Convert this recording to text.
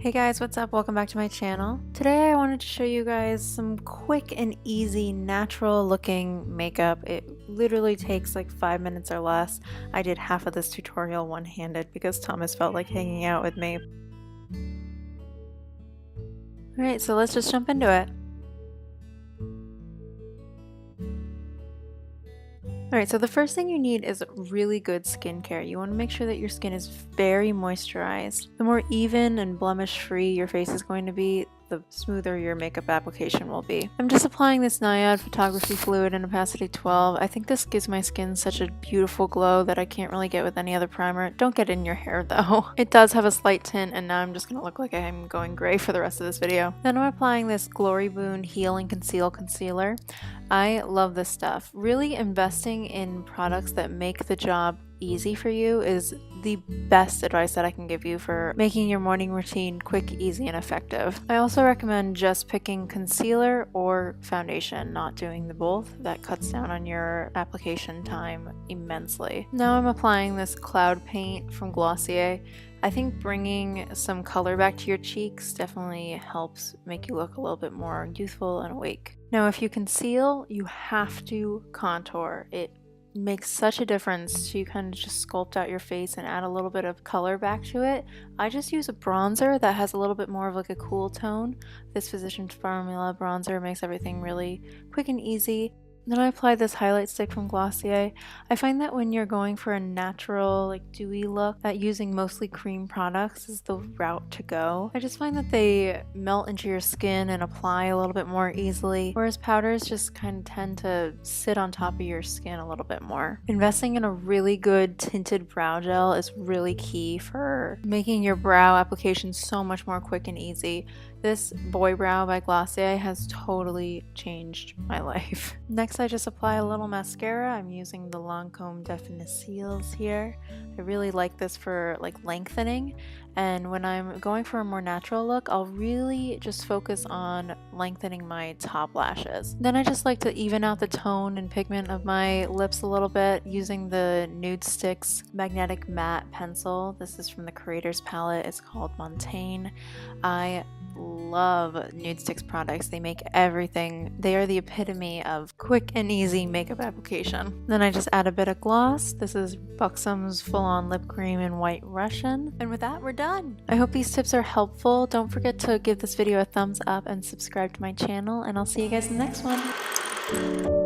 Hey guys, what's up? Welcome back to my channel. Today I wanted to show you guys some quick and easy natural looking makeup. It literally takes like 5 minutes or less. I did half of this tutorial one-handed because Thomas felt like hanging out with me. Alright, so let's just jump into it. Alright, so the first thing you need is really good skincare. You want to make sure that your skin is very moisturized. The more even and blemish-free your face is going to be, the smoother your makeup application will be. I'm just applying this NIOD photography fluid in Opacity 12. I think this gives my skin such a beautiful glow that I can't really get with any other primer. Don't get it in your hair though. It does have a slight tint, and now I'm just gonna look like I'm going gray for the rest of this video. Then I'm applying this Boon Heal and Conceal concealer. I love this stuff. Really investing in products that make the job easy for you is the best advice that I can give you for making your morning routine quick, easy, and effective. I also recommend just picking concealer or foundation, not doing the both. That cuts down on your application time immensely. Now I'm applying this cloud paint from Glossier. I think bringing some color back to your cheeks definitely helps make you look a little bit more youthful and awake. Now if you conceal, you have to contour. It makes such a difference to kind of just sculpt out your face and add a little bit of color back to it. I just use a bronzer that has a little bit more of like a cool tone. This Physicians Formula bronzer makes everything really quick and easy. Then I apply this highlight stick from Glossier. I find that when you're going for a natural, like dewy look, that using mostly cream products is the route to go. I just find that they melt into your skin and apply a little bit more easily, whereas powders just kind of tend to sit on top of your skin a little bit more. Investing in a really good tinted brow gel is really key for making your brow application so much more quick and easy. This Boy Brow by Glossier has totally changed my life. Next, I just apply a little mascara. I'm using the Lancôme Definicils here. I really like this for like lengthening, and when I'm going for a more natural look, I'll really just focus on lengthening my top lashes. Then I just like to even out the tone and pigment of my lips a little bit using the Nudestix Magnetic Matte Pencil. This is from the Creators Palette. It's called Montaigne. I love Nudestix products. They make everything. They are the epitome of quick and easy makeup application. Then I just add a bit of gloss. This is Buxom's full-on lip cream in White Russian. And with that, we're done. I hope these tips are helpful. Don't forget to give this video a thumbs up and subscribe to my channel, and I'll see you guys in the next one.